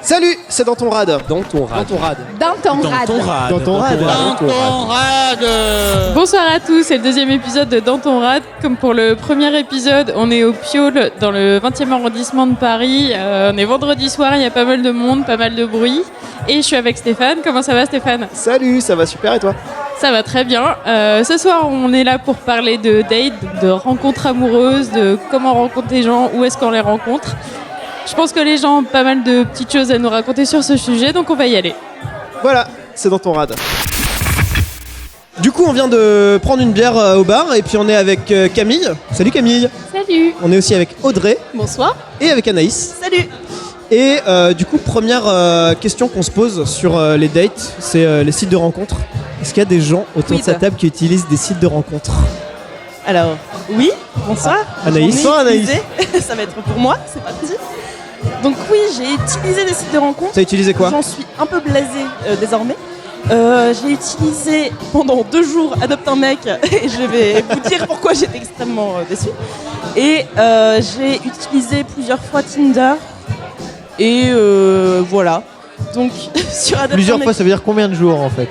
Salut, c'est dans ton rad. Dans ton rad. Bonsoir à tous, c'est le deuxième épisode de Dans ton rad. Comme pour le premier épisode, on est au Piolle, dans le 20e arrondissement de Paris. On est vendredi soir, il y a pas mal de monde, pas mal de bruit. Et je suis avec Stéphane. Comment ça va, Stéphane ? Salut, ça va super et toi ? Ça va très bien. Ce soir, on est là pour parler de date, de rencontres amoureuses, de comment on rencontre les gens, où est-ce qu'on les rencontre. Je pense que les gens ont pas mal de petites choses à nous raconter sur ce sujet, donc on va y aller. Voilà, c'est dans ton rad. Du coup, on vient de prendre une bière au bar et puis on est avec Camille. Salut Camille. Salut. On est aussi avec Audrey. Bonsoir. Et avec Anaïs. Salut. Et du coup, première question qu'on se pose sur les dates, c'est les sites de rencontres. Est-ce qu'il y a des gens autour de sa table qui utilisent des sites de rencontres ? Alors, oui, bonsoir. Anaïs. Bonsoir Anaïs. Ça va être pour moi, c'est parti. Donc oui, j'ai utilisé des sites de rencontres. T'as utilisé quoi ? J'en suis un peu blasée désormais. J'ai utilisé pendant 2 jours Adopte un mec et je vais vous dire pourquoi j'étais extrêmement déçue. Et j'ai utilisé plusieurs fois Tinder et voilà. Donc sur Adopte Plusieurs un mec, fois, ça veut dire combien de jours en fait ?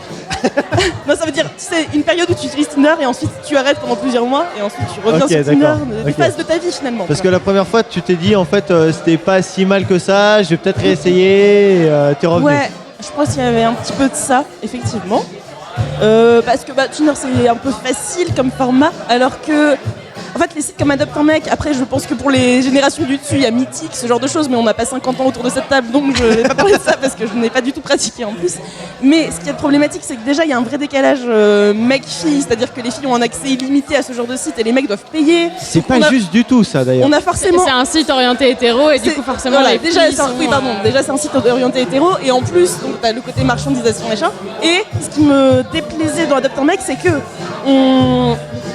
non, ça veut dire, tu sais, une période où tu utilises Tinder et ensuite tu arrêtes pendant plusieurs mois et ensuite tu reviens Ok, sur Tinder, d'accord. des Ok. phases de ta vie finalement. Parce que la première fois, tu t'es dit en fait, c'était pas si mal que ça, je vais peut-être réessayer, t'es revenu. Ouais, je pense qu'il y avait un petit peu de ça, effectivement. Parce que Tinder c'est un peu facile comme format, alors que en fait les sites comme Adopte un mec, après je pense que pour les générations du dessus il y a Mythique, ce genre de choses, mais on n'a pas 50 ans autour de cette table donc je vais pas parler de ça parce que je n'ai pas du tout pratiqué en plus. Mais ce qui est problématique c'est que déjà il y a un vrai décalage mec-fille, c'est-à-dire que les filles ont un accès illimité à ce genre de site et les mecs doivent payer. C'est Donc, pas on a- juste du tout ça d'ailleurs. On a forcément... C'est un site orienté hétéro et du coup forcément voilà, les déjà filles c'est un, sont, oui, pardon, déjà c'est un site orienté hétéro et en plus donc t'as le côté marchandisation machin. Et ce qui me déplaisait dans Adopte un mec c'est que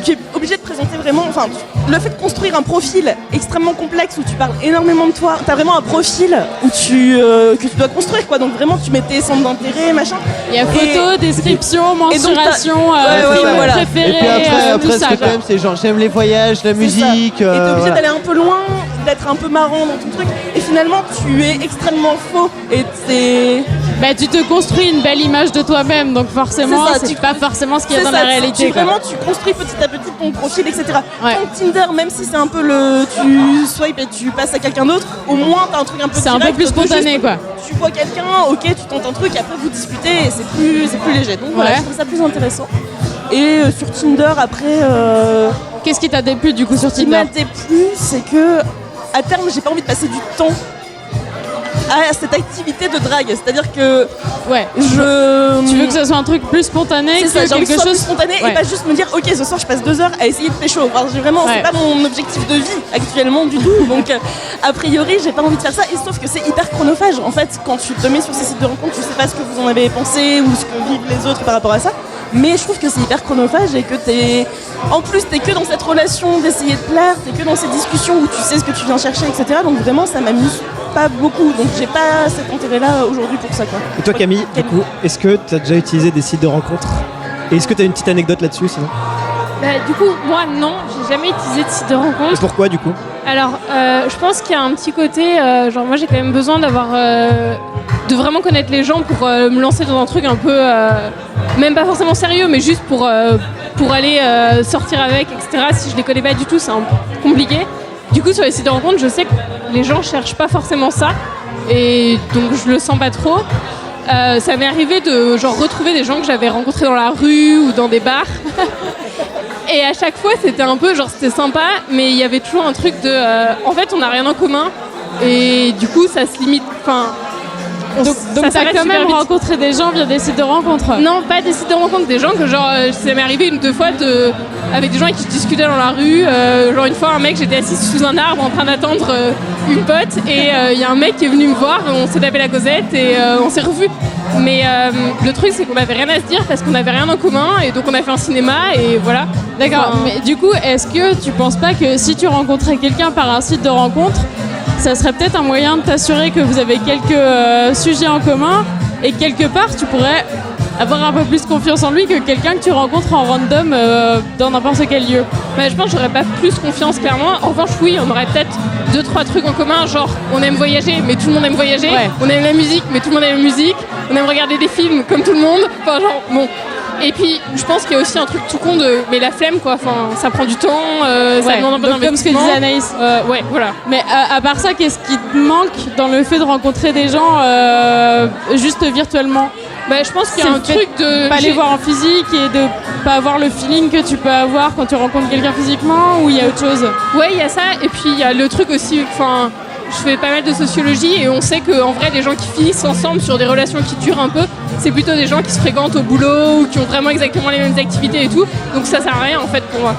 tu es obligé de présenter vraiment, enfin le fait de construire un profil extrêmement complexe où tu parles énormément de toi, t'as vraiment un profil où que tu dois construire quoi, donc vraiment tu mets tes centres d'intérêt machin. Il y a photo, description, donc, mensuration, ouais, film voilà. préféré, Et puis après tout ce ça. que t'aimes, c'est genre j'aime les voyages, la C'est musique. ça. Et t'es obligé voilà. d'aller un peu loin, d'être un peu marrant dans ton truc, et finalement tu es extrêmement faux et c'est... Bah, tu te construis une belle image de toi-même, donc forcément, C'est ça, c'est pas forcément ce qu'il y a C'est dans ça, la réalité. tu, quoi. vraiment, tu construis petit à petit ton profil, etc. Ouais. Ton Tinder, même si c'est un peu tu swipes et tu passes à quelqu'un d'autre, au moins t'as un truc un peu C'est un peu direct plus de spontané, juste, quoi. Tu vois quelqu'un, ok, tu tentes un truc, après vous discutez et c'est plus léger. Donc voilà, Ouais. je trouve ça plus intéressant. Et sur Tinder, après, Qu'est-ce qui t'a déplu du coup sur ce qui m'a Tinder ? déplu, c'est que à terme, j'ai pas envie de passer du temps à cette activité de drague. C'est-à-dire que Ouais. je... Tu veux que ça soit un truc plus spontané C'est que ça, j'ai envie que quelque ce soit chose plus spontané Ouais. et pas juste me dire ok ce soir je passe 2 heures à essayer de pécho. Enfin, j'ai vraiment, Ouais. c'est pas mon objectif de vie actuellement du tout. Donc a priori j'ai pas envie de faire ça, et sauf que c'est hyper chronophage. En fait quand tu te mets sur ces sites de rencontres, tu sais pas ce que vous en avez pensé ou ce que vivent les autres par rapport à ça. Mais je trouve que c'est hyper chronophage et que en plus t'es que dans cette relation d'essayer de plaire, t'es que dans ces discussions où tu sais ce que tu viens chercher, etc. Donc vraiment ça m'amuse pas beaucoup. Donc j'ai pas cet intérêt-là aujourd'hui pour ça quoi. Et toi Camille, du coup, est-ce que t'as déjà utilisé des sites de rencontres ? Et est-ce que t'as une petite anecdote là-dessus sinon ? Du coup, moi non, j'ai jamais utilisé de site de Et rencontre. pourquoi du coup ? Alors, je pense qu'il y a un petit côté, genre moi j'ai quand même besoin de vraiment connaître les gens pour me lancer dans un truc un peu, même pas forcément sérieux, mais juste pour aller sortir avec, etc. Si je les connais pas du tout, c'est un peu compliqué. Du coup, sur les sites de rencontres, je sais que les gens cherchent pas forcément ça, et donc je le sens pas trop. Ça m'est arrivé de genre retrouver des gens que j'avais rencontrés dans la rue ou dans des bars. Et à chaque fois, c'était un peu, genre, c'était sympa, mais il y avait toujours un truc de... en fait, on n'a rien en commun, et du coup, ça se limite... Enfin, Donc ça t'as s'arrête quand même super vite. rencontré des gens via des sites de rencontres. Non, pas des sites de rencontres, des gens que, genre, ça m'est arrivé une ou deux fois avec des gens avec qui je discutais dans la rue. Genre, une fois, un mec, j'étais assise sous un arbre en train d'attendre une pote, et il y a un mec qui est venu me voir, on s'est tapé la causette, et on s'est revus. Mais le truc, c'est qu'on avait rien à se dire parce qu'on avait rien en commun, et donc on a fait un cinéma, et voilà. D'accord, Enfin, mais du coup, est-ce que tu penses pas que si tu rencontrais quelqu'un par un site de rencontre, ça serait peut-être un moyen de t'assurer que vous avez quelques sujets en commun et que quelque part tu pourrais avoir un peu plus confiance en lui que quelqu'un que tu rencontres en random dans n'importe quel lieu? je pense que j'aurais pas plus confiance clairement. En revanche, oui, on aurait peut-être 2-3 trucs en commun, genre on aime voyager, mais tout le monde aime voyager. Ouais. On aime la musique, mais tout le monde aime la musique. On aime regarder des films comme tout le monde. Enfin, genre, bon. Et puis, je pense qu'il y a aussi un truc tout con de. Mais la flemme, quoi. Enfin, ça prend du temps, ça demande un peu donc comme ce que d'investissement. disait Anaïs. Ouais, voilà. Mais à part ça, qu'est-ce qui te manque dans le fait de rencontrer des gens juste virtuellement? Bah, je pense qu'il y a C'est un le fait truc de. Pas les voir en physique et de pas avoir le feeling que tu peux avoir quand tu rencontres quelqu'un physiquement, ou il y a autre chose? Ouais, il y a ça. Et puis, il y a le truc aussi. Enfin, je fais pas mal de sociologie et on sait qu'en vrai, les gens qui finissent ensemble sur des relations qui durent un peu, c'est plutôt des gens qui se fréquentent au boulot ou qui ont vraiment exactement les mêmes activités et tout. Donc, ça sert à rien en fait pour moi.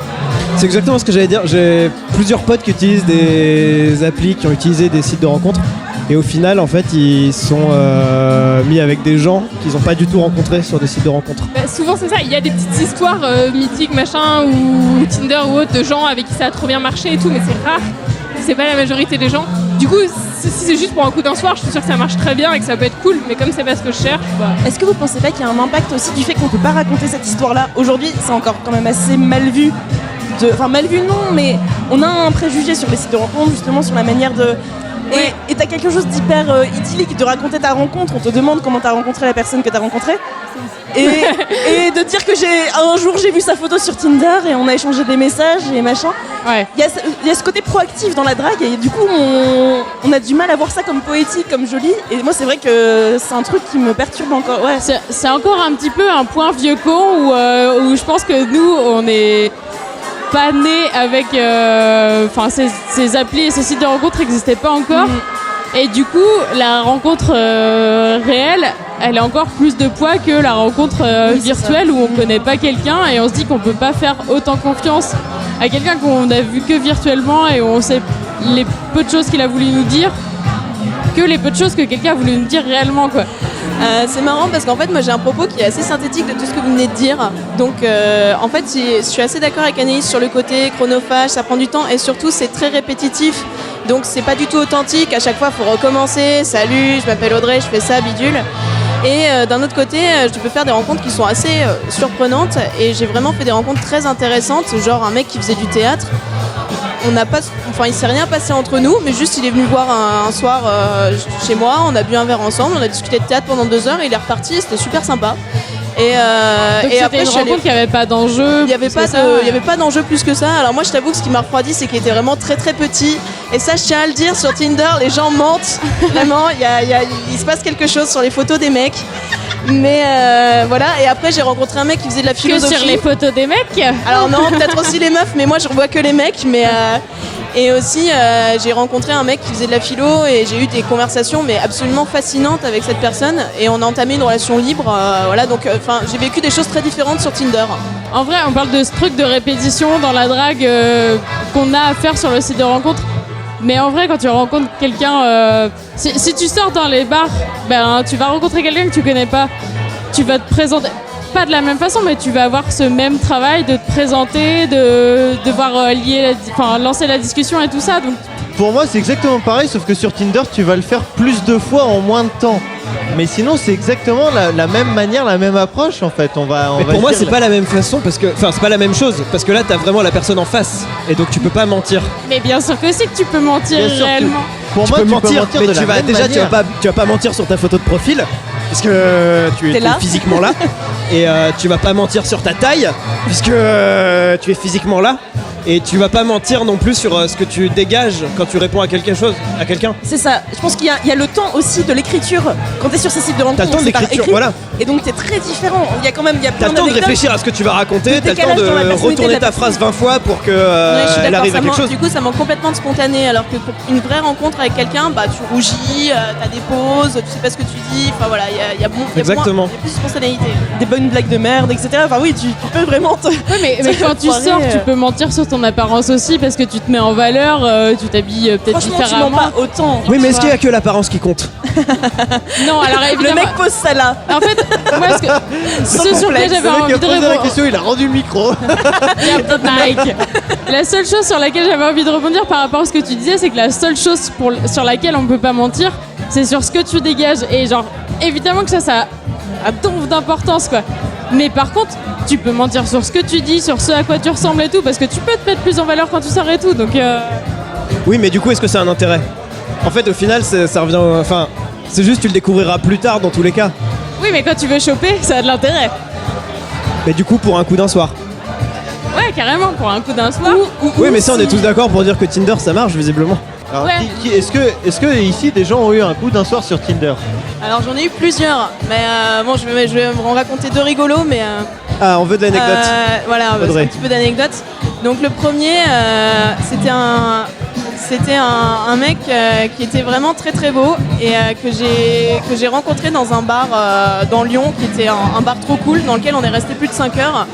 C'est exactement ce que j'allais dire. J'ai plusieurs potes qui utilisent des applis, qui ont utilisé des sites de rencontres. Et au final, en fait, ils sont mis avec des gens qu'ils n'ont pas du tout rencontrés sur des sites de rencontres. Bah, souvent c'est ça, il y a des petites histoires mythiques machin ou Tinder ou autre de gens avec qui ça a trop bien marché et tout, mais c'est rare, c'est pas la majorité des gens. Du coup, si c'est juste pour un coup d'un soir, je suis sûre que ça marche très bien et que ça peut être cool, mais comme c'est pas ce que je cherche, bah... Est-ce que vous pensez pas qu'il y a un impact aussi du fait qu'on peut pas raconter cette histoire-là? Aujourd'hui, c'est encore quand même assez mal vu. Enfin, mal vu non, mais on a un préjugé sur les sites de rencontres, justement sur la manière de... Et t'as quelque chose d'hyper idyllique de raconter ta rencontre. On te demande comment t'as rencontré la personne que t'as rencontrée. Et de dire que un jour j'ai vu sa photo sur Tinder et on a échangé des messages et machin. Ouais. Il y a ce côté proactif dans la drague et du coup on a du mal à voir ça comme poétique, comme joli. Et moi c'est vrai que c'est un truc qui me perturbe encore. Ouais. C'est encore un petit peu un point vieux con où je pense que nous, on est pas nés avec... ces applis et ces sites de rencontres n'existaient pas encore. Et du coup, la rencontre réelle, elle a encore plus de poids que la rencontre virtuelle où on connaît pas quelqu'un et on se dit qu'on peut pas faire autant confiance à quelqu'un qu'on a vu que virtuellement et où on sait les peu de choses qu'il a voulu nous dire que les peu de choses que quelqu'un a voulu nous dire réellement, quoi. C'est marrant parce qu'en fait moi j'ai un propos qui est assez synthétique de tout ce que vous venez de dire. Donc en fait je suis assez d'accord avec Anaïs sur le côté chronophage, ça prend du temps et surtout c'est très répétitif. Donc c'est pas du tout authentique, à chaque fois il faut recommencer, salut, je m'appelle Audrey, je fais ça, bidule. Et d'un autre côté, je peux faire des rencontres qui sont assez surprenantes et j'ai vraiment fait des rencontres très intéressantes, genre un mec qui faisait du théâtre. Il s'est rien passé entre nous, mais juste il est venu voir un soir chez moi, on a bu un verre ensemble, on a discuté de théâtre pendant 2 heures et il est reparti et c'était super sympa. Donc et après une rencontre qui n'avait pas d'enjeu. Il n'y avait pas d'enjeu plus que ça. Alors moi je t'avoue que ce qui m'a refroidi c'est qu'il était vraiment très très petit. Et ça je tiens à le dire, sur Tinder les gens mentent. Vraiment, il se passe quelque chose sur les photos des mecs. Mais voilà, et après j'ai rencontré un mec qui faisait de la philosophie. Que sur les photos des mecs. Alors non, peut-être aussi les meufs, mais moi je revois que les mecs. Et aussi j'ai rencontré un mec qui faisait de la philo et j'ai eu des conversations mais absolument fascinantes avec cette personne et on a entamé une relation libre. Voilà, donc j'ai vécu des choses très différentes sur Tinder. En vrai, on parle de ce truc de répétition dans la drague qu'on a à faire sur le site de rencontre. Mais en vrai, quand tu rencontres quelqu'un, si tu sors dans les bars, tu vas rencontrer quelqu'un que tu connais pas. Tu vas te présenter, pas de la même façon, mais tu vas avoir ce même travail de te présenter, de devoir lancer la discussion et tout ça. Donc, Pour moi, c'est exactement pareil, sauf que sur Tinder, tu vas le faire plus de fois en moins de temps. Mais sinon, c'est exactement la même manière, la même approche en fait. Mais pour moi, c'est pas la même façon parce que, c'est pas la même chose parce que là, t'as vraiment la personne en face et donc tu peux pas mentir. mais bien sûr que si que tu peux mentir Bien sûr, réellement. Pour Tu moi, peux tu mentir, peux mais de la même manière. tu vas pas mentir sur ta photo de profil puisque tu es là. physiquement là et tu vas pas mentir sur ta taille puisque tu es physiquement là. Et tu vas pas mentir non plus sur ce que tu dégages quand tu réponds à quelqu'un. C'est ça. Je pense qu'il y a le temps aussi de l'écriture. Quand t'es sur ces sites de rencontres, T'as le temps de c'est par l'écriture, écrit. voilà. Et donc t'es très différent. Il y a T'as plein le temps de d'anecdotes. réfléchir à ce que tu vas raconter, Le t'as le temps décalage dans la de personnalité retourner de la ta phrase personne. 20 fois pour que Ouais, je suis elle d'accord, arrive à quelque chose. Du coup, ça manque complètement de spontané. Alors que pour une vraie rencontre avec quelqu'un, tu rougis, t'as des pauses, tu sais pas ce que tu dis. Enfin voilà, il y a Exactement. plus de spontanéité. Des bonnes blagues de merde, etc. Enfin oui, tu peux vraiment te... Ouais, mais quand tu Soirée, sors, tu peux mentir sur ton apparence aussi parce que tu te mets en valeur, tu t'habilles peut-être Franchement, tu mens différemment. pas autant. Oui, mais est-ce qu'il y a que l'apparence qui compte? Non, alors Le évidemment. mec pose ça là. En fait, moi, ce sur quoi complexe. j'avais Le mec envie a de posé la répondre. question, il a rendu le micro. Mike. La seule chose sur laquelle j'avais envie de rebondir par rapport à ce que tu disais, c'est que la seule chose sur laquelle on peut pas mentir, c'est sur ce que tu dégages. Et genre, évidemment que ça a donf d'importance, quoi. Mais par contre, tu peux mentir sur ce que tu dis, sur ce à quoi tu ressembles et tout, parce que tu peux te mettre plus en valeur quand tu sors et tout. Donc, Oui, mais du coup, est-ce que c'est un intérêt? En fait, au final, ça revient. Enfin, c'est juste tu le découvriras plus tard dans tous les cas. Oui, mais quand tu veux choper, ça a de l'intérêt. Mais du coup, pour un coup d'un soir. Ouais, carrément, pour un coup d'un soir. Oui, mais ça, on est tous d'accord pour dire que Tinder, ça marche visiblement. Alors, Ouais. est-ce que ici des gens ont eu un coup d'un soir sur Tinder? Alors j'en ai eu plusieurs, mais bon, je vais en raconter deux rigolos, mais Ah, on veut de l'anecdote. voilà, c'est Audrey. un petit peu d'anecdote. Donc le premier, c'était un mec qui était vraiment très très beau et que j'ai rencontré dans un bar dans Lyon, qui était un bar trop cool, dans lequel on est resté plus de 5 heures.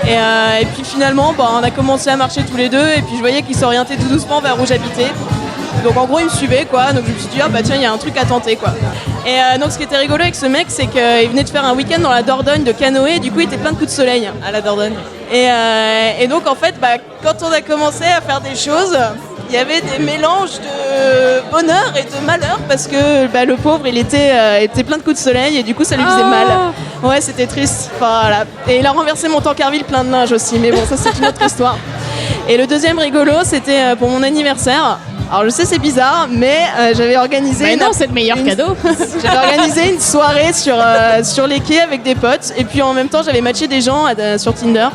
Et puis finalement, on a commencé à marcher tous les deux, et puis je voyais qu'il s'orientait tout doucement vers où j'habitais. Donc en gros, il me suivait, quoi. Donc je me suis dit, ah bah tiens, il y a un truc à tenter, quoi. Et donc ce qui était rigolo avec ce mec, c'est qu'il venait de faire un week-end dans la Dordogne de canoë, et du coup il était plein de coups de soleil à la Dordogne. Et donc en fait, quand on a commencé à faire des choses, il y avait des mélanges de bonheur et de malheur, parce que le pauvre, il était plein de coups de soleil, et du coup ça lui faisait mal. Ouais, c'était triste. Enfin, voilà. Et il a renversé mon tankerville plein de linge aussi, mais bon, ça c'est une autre histoire. Et le deuxième rigolo, c'était pour mon anniversaire. Alors je sais, c'est bizarre, mais j'avais organisé... Mais non, c'est le meilleur cadeau. J'avais organisé une soirée sur les quais avec des potes, et puis en même temps j'avais matché des gens sur Tinder.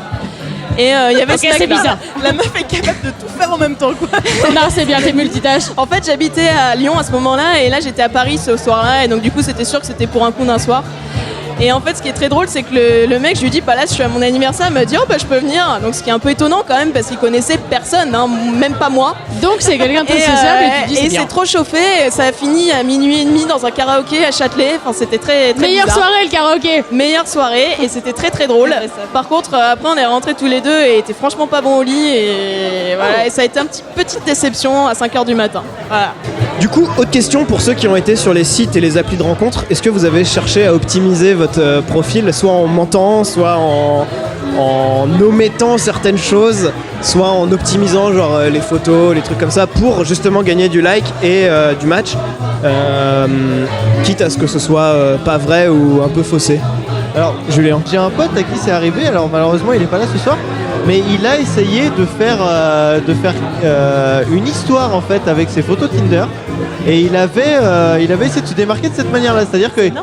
Et il y avait Ok, ce mec-là. c'est bizarre. La meuf est capable de tout faire en même temps, quoi. Non, c'est bien, t'es multitâche. En fait, j'habitais à Lyon à ce moment-là, et là j'étais à Paris ce soir-là, et donc du coup c'était sûr que c'était pour un coup d'un soir. Et en fait, ce qui est très drôle, c'est que le mec, je lui dis, là, je suis à mon anniversaire, il me dit, oh, je peux venir. Donc, ce qui est un peu étonnant quand même, parce qu'il connaissait personne, hein, même pas moi. Donc, c'est quelqu'un de très sociable et tu dis, c'est et bien. c'est trop chauffé, et ça a fini à minuit et demi dans un karaoké à Châtelet. Enfin, c'était très, très Meilleure bizarre. soirée, le karaoké. Meilleure soirée, et c'était très très drôle. Par contre, après, on est rentrés tous les deux, et il était franchement pas bon au lit, et voilà. Et ça a été une petite déception à 5h du matin. Voilà. Du coup, autre question pour ceux qui ont été sur les sites et les applis de rencontres. Est-ce que vous avez cherché à optimiser votre profil, soit en mentant, soit en omettant certaines choses, soit en optimisant genre les photos, les trucs comme ça, pour justement gagner du like et du match, quitte à ce que ce soit pas vrai ou un peu faussé? Alors, Julien. J'ai un pote à qui c'est arrivé, alors malheureusement il est pas là ce soir, mais il a essayé de faire une histoire en fait avec ses photos Tinder, et il avait essayé de se démarquer de cette manière-là, c'est-à-dire que... Non.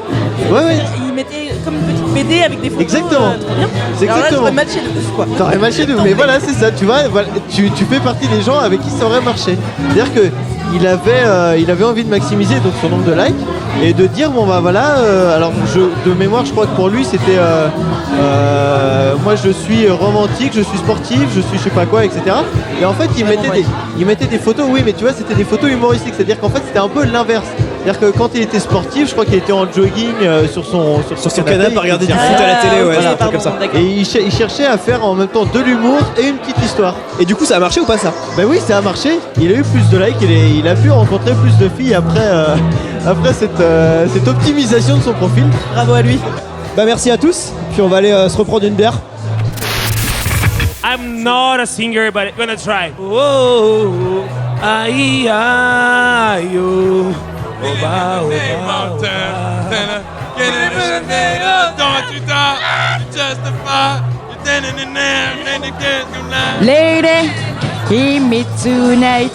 Ouais. Il mettait comme une petite BD avec des photos. Exactement. Trop bien. C'est Alors là, exactement. j'aurais matché de ouf, quoi. T'aurais marché de... Mais voilà, c'est ça, tu vois, voilà, tu fais partie des gens avec qui ça aurait marché. C'est-à-dire que il avait envie de maximiser donc son nombre de likes et de dire bon bah voilà, alors de mémoire je crois que pour lui c'était moi je suis romantique, je suis sportif, je suis je sais pas quoi, etc. Et en fait il mettait des photos, oui mais tu vois c'était des photos humoristiques, c'est-à-dire qu'en fait c'était un peu l'inverse. C'est-à-dire que quand il était sportif, je crois qu'il était en jogging sur son canapé à regarder du foot à la télé, ouais, voilà. un truc comme ça. Et il cherchait à faire en même temps de l'humour et une petite histoire. Et du coup, ça a marché ou pas ça? Ben oui, ça a marché. Il a eu plus de likes, il a pu rencontrer plus de filles après cette optimisation de son profil. Bravo à lui. Bah merci à tous, puis on va aller se reprendre une bière. I'm not a singer, but I'm gonna try. Whoa, ay, ay, yo. Oba, oba, oba. Lady, hear me tonight,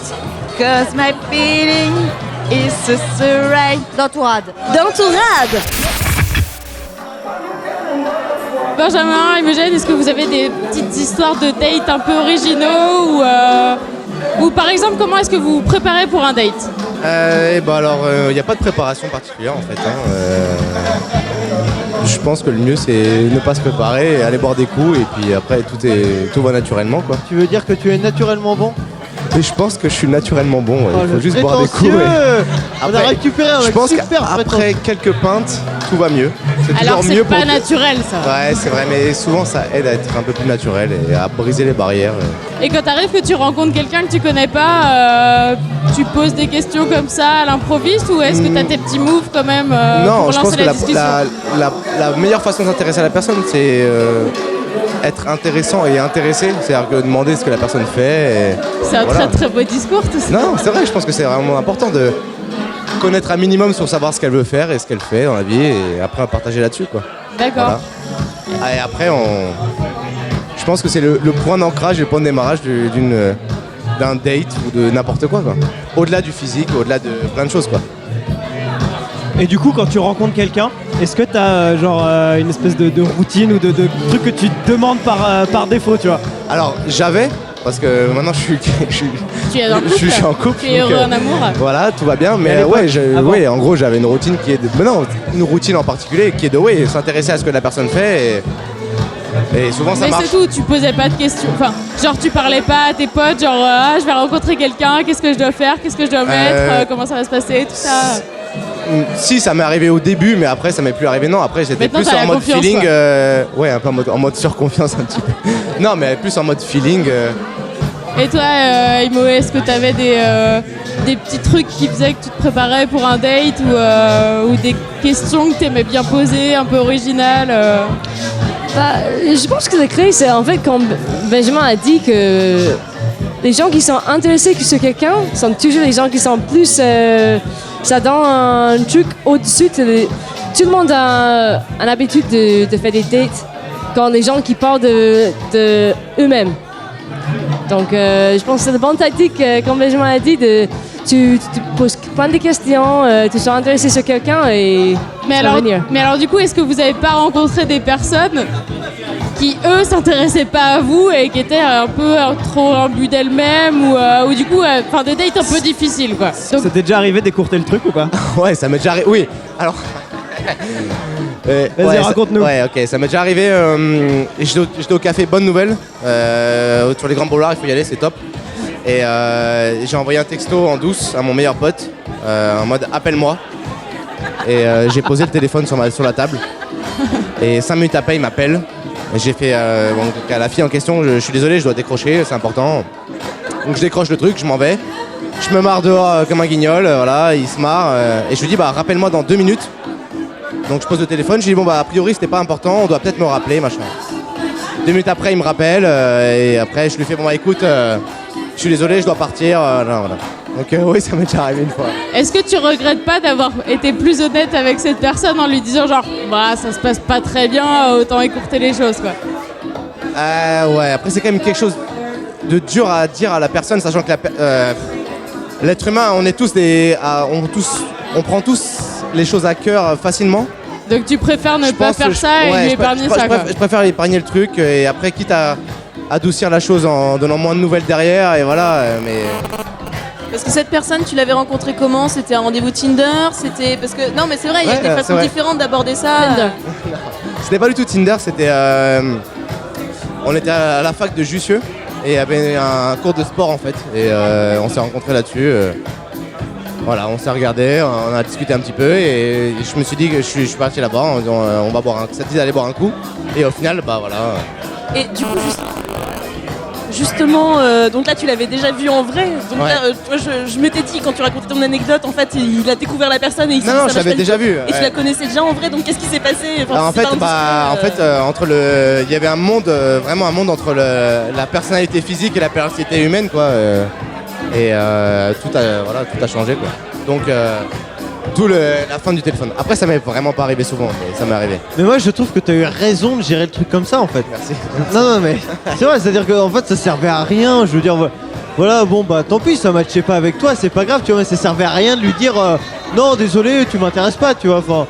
cause my feeling is so right. D'entourade. Benjamin, Imogen, est-ce que vous avez des petites histoires de date un peu originaux ou par exemple, comment est-ce que vous vous préparez pour un date? Il n'y a pas de préparation particulière en fait. Je pense que le mieux c'est ne pas se préparer et aller boire des coups et puis après tout va naturellement quoi. Tu veux dire que tu es naturellement bon? Et je pense que je suis naturellement bon, ouais. Il faut juste boire des coups. On a récupéré un je pense super qu'après quelques pintes, tout va mieux. C'est Alors toujours c'est mieux pas pour... naturel ça. Ouais, c'est vrai, mais souvent ça aide à être un peu plus naturel et à briser les barrières. Et quand t'arrives que tu rencontres quelqu'un que tu connais pas, tu poses des questions comme ça à l'improviste ou est-ce que t'as tes petits moves quand même Non, pour je pense lancer que la discussion? la meilleure façon de s'intéresser à la personne, c'est être intéressant et intéressé. C'est-à-dire que demander ce que la personne fait. C'est un voilà. très très beau discours tout ça. Non, c'est vrai, je pense que c'est vraiment important de connaître un minimum sur savoir ce qu'elle veut faire et ce qu'elle fait dans la vie et après partager là-dessus quoi. D'accord. Voilà. Et après je pense que c'est le point d'ancrage et le point de démarrage d'un date ou de n'importe quoi. Au-delà du physique, au-delà de plein de choses quoi. Et du coup, quand tu rencontres quelqu'un, est-ce que t'as une espèce de routine ou de truc que tu te demandes par défaut, tu vois? Alors j'avais, parce que maintenant je suis Tu es en couple. je suis en couple. Tu es donc, heureux en amour. Voilà, tout va bien, mais à l'époque, avant. en gros j'avais une routine qui est mais non, une routine en particulier qui est de s'intéresser à ce que la personne fait et souvent ça Mais marche. c'est tout, tu posais pas de questions. Enfin, genre tu parlais pas à tes potes, genre je vais rencontrer quelqu'un, qu'est-ce que je dois faire, qu'est-ce que je dois mettre, comment ça va se passer, tout ça. Si, ça m'est arrivé au début, mais après ça m'est plus arrivé. Non, après j'étais Maintenant, plus t'as en la mode confiance, feeling, quoi. un peu en mode surconfiance un petit peu. Non, mais plus en mode feeling. Et toi, Imo, est-ce que t'avais des petits trucs qui faisaient que tu te préparais pour un date ou des questions que t'aimais bien poser, un peu originales Je pense que le clé, c'est en fait quand Benjamin a dit que les gens qui sont intéressés sur quelqu'un sont toujours les gens qui sont plus... ça donne un truc au-dessus. Tout le monde a une habitude de faire des dates quand les gens qui parlent de eux-mêmes. Donc je pense que c'est une bonne tactique, comme Benjamin a dit, tu poses plein de questions, tu sois intéressé sur quelqu'un et ça va venir. Mais alors du coup, est-ce que vous n'avez pas rencontré des personnes qui, eux, s'intéressaient pas à vous et qui étaient un peu trop imbus d'elles-mêmes ou du coup, des dates un peu difficiles, quoi. Donc, Ça t'est déjà arrivé d'écourter le truc ou pas? Ouais, ça m'est déjà arrivé. Oui, alors. Vas-y, raconte-nous. Ouais, ok, ça m'est déjà arrivé. J'étais au café Bonne Nouvelle, sur les grands boulevards, il faut y aller, c'est top. Et j'ai envoyé un texto en douce à mon meilleur pote, en mode appelle-moi. Et j'ai posé le téléphone sur la table. Et 5 minutes après, il m'appelle. Et j'ai fait donc à la fille en question, je suis désolé, je dois décrocher, c'est important. Donc je décroche le truc, je m'en vais. Je me marre dehors comme un guignol, voilà, il se marre. Et je lui dis, rappelle-moi dans 2 minutes. Donc je pose le téléphone, je lui dis, a priori c'était pas important, on doit peut-être me rappeler, machin. 2 minutes après, il me rappelle, et après je lui fais, écoute, je suis désolé, je dois partir, voilà. Donc oui, ça m'est déjà arrivé une fois. est-ce que tu regrettes pas d'avoir été plus honnête avec cette personne en lui disant genre, ça se passe pas très bien, autant écourter les choses, quoi. Ouais, après c'est quand même quelque chose de dur à dire à la personne, sachant que l'être humain, on est tous on prend tous les choses à cœur facilement. Donc tu préfères ne pas faire ça et lui épargner ça, quoi. Je préfère épargner le truc et après quitte à adoucir la chose en donnant moins de nouvelles derrière et voilà, mais... Parce que cette personne, tu l'avais rencontrée comment? C'était un rendez-vous Tinder? C'était parce que non, mais c'est vrai, il y a Ouais, des façons différentes d'aborder ça. C'était pas du tout Tinder, c'était... on était à la fac de Jussieu et il y avait un cours de sport en fait. Et on s'est rencontrés là-dessus. Voilà, on s'est regardé, on a discuté un petit peu et je me suis dit que je suis parti là-bas en disant on va boire ça te dit d'aller boire un coup. Et au final, voilà. Et du coup, justement, donc là tu l'avais déjà vu en vrai. Donc Ouais. là, toi, je m'étais dit quand tu racontais ton anecdote, en fait, il a découvert la personne et il s'est dit, Non, ça je va l'avais faire déjà une- vu. Et tu la connaissais déjà en vrai, donc qu'est-ce qui s'est passé? Enfin, Alors, en c'est fait, pas indiscret, entre il y avait un monde, vraiment un monde entre la personnalité physique et la personnalité humaine, quoi. Et tout a changé, quoi. Donc, la fin du téléphone. Après, ça m'est vraiment pas arrivé souvent, mais ça m'est arrivé. Mais moi je trouve que t'as eu raison de gérer le truc comme ça en fait. Merci. Non mais c'est vrai, c'est-à-dire qu'en fait ça servait à rien, je veux dire voilà tant pis ça matchait pas avec toi, c'est pas grave, tu vois, mais ça servait à rien de lui dire non désolé tu m'intéresses pas, tu vois, enfin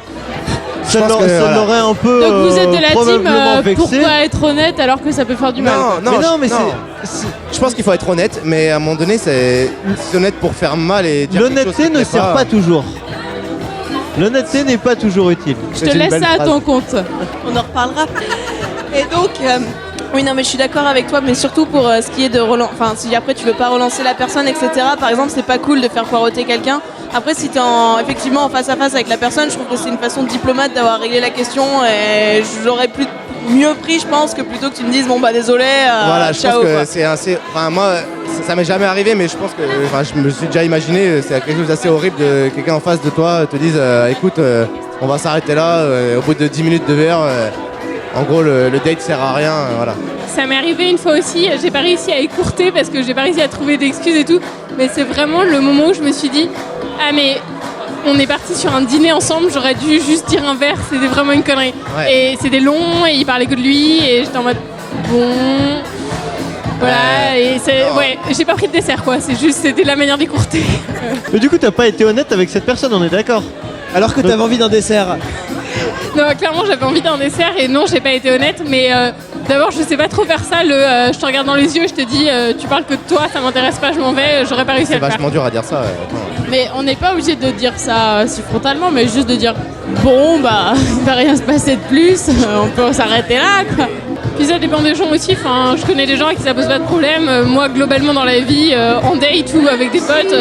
ça pense que, voilà. l'aurait un peu Donc vous êtes de la probablement team vexé. pourquoi être honnête alors que ça peut faire du mal. mais Je pense qu'il faut être honnête, mais à un moment donné, c'est honnête pour faire mal et dire quelque chose l'honnêteté qui ne plaît sert pas toujours. L'honnêteté n'est pas toujours utile. Je te laisse ça à ton compte. On en reparlera. Et donc, oui, non, mais je suis d'accord avec toi, mais surtout pour ce qui est de relancer. Enfin, si après tu veux pas relancer la personne, etc. Par exemple, c'est pas cool de faire poireauter quelqu'un. Après, si t'es effectivement en face à face avec la personne, je trouve que c'est une façon diplomate d'avoir réglé la question et j'aurais mieux pris, je pense, que plutôt que tu me dises désolé, Voilà, je ciao. pense que Quoi. c'est assez. Enfin, moi, ça m'est jamais arrivé, mais je pense que. Je me suis déjà imaginé, c'est quelque chose d'assez horrible de quelqu'un en face de toi te dise écoute, on va s'arrêter là, au bout de 10 minutes de verre. En gros, le date sert à rien, voilà. Ça m'est arrivé une fois aussi, j'ai pas réussi à écourter parce que j'ai pas réussi à trouver d'excuses et tout, mais c'est vraiment le moment où je me suis dit ah mais on est parti sur un dîner ensemble, j'aurais dû juste dire un verre, c'était vraiment une connerie. Ouais. Et c'était long et il parlait que de lui et j'étais en mode bon. Voilà, et ouais, j'ai pas pris de dessert quoi, c'était la manière d'écourter. Mais du coup, t'as pas été honnête avec cette personne, on est d'accord? Alors que t'avais envie d'un dessert. Non, clairement j'avais envie d'un dessert et non, j'ai pas été honnête, mais d'abord je sais pas trop faire ça, je te regarde dans les yeux, je te dis tu parles que de toi, ça m'intéresse pas, je m'en vais, j'aurais pas réussi à C'est le faire. vachement dur à dire ça. Attends. Mais on n'est pas obligé de dire ça si frontalement, mais juste de dire bon, bah, il va rien se passer de plus, on peut s'arrêter là, quoi. Puis ça dépend des gens aussi, enfin, je connais des gens à qui ça pose pas de problème. Moi, globalement, dans la vie, en date ou avec des potes,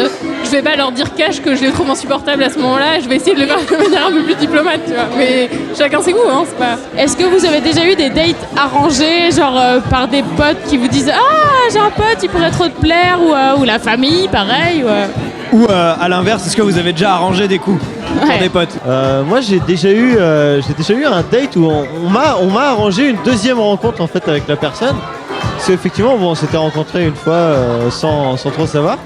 je vais pas leur dire cash que je les trouve insupportables à ce moment-là. Je vais essayer de le faire de manière un peu plus diplomate, tu vois. Mais chacun ses goûts, hein, c'est pas... Est-ce que vous avez déjà eu des dates arrangées, genre par des potes qui vous disent ah, j'ai un pote, il pourrait trop te plaire, ou la famille, pareil, Ou à l'inverse, est-ce que vous avez déjà arrangé des coups pour des potes? Moi j'ai déjà eu un date où on m'a arrangé une deuxième rencontre en fait avec la personne. Parce qu'effectivement on s'était rencontrés une fois sans trop savoir.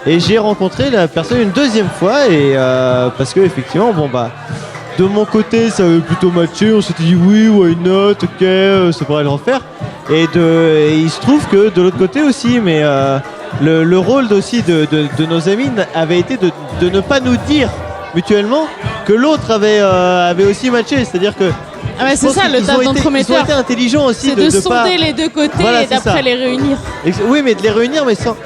Et j'ai rencontré la personne une deuxième fois et parce que effectivement de mon côté ça avait plutôt matché, on s'était dit oui, why not, ok, ça pourrait le refaire. Et il se trouve que de l'autre côté aussi, mais le rôle aussi de nos amis avait été de ne pas nous dire mutuellement que l'autre avait aussi matché, c'est-à-dire que Ah ouais, c'est ça le taf d'entremetteur. Ils ont été intelligents aussi c'est de pas... sonder les deux côtés Voilà, et c'est d'après ça. les réunir. Oui, mais de les réunir, mais sans...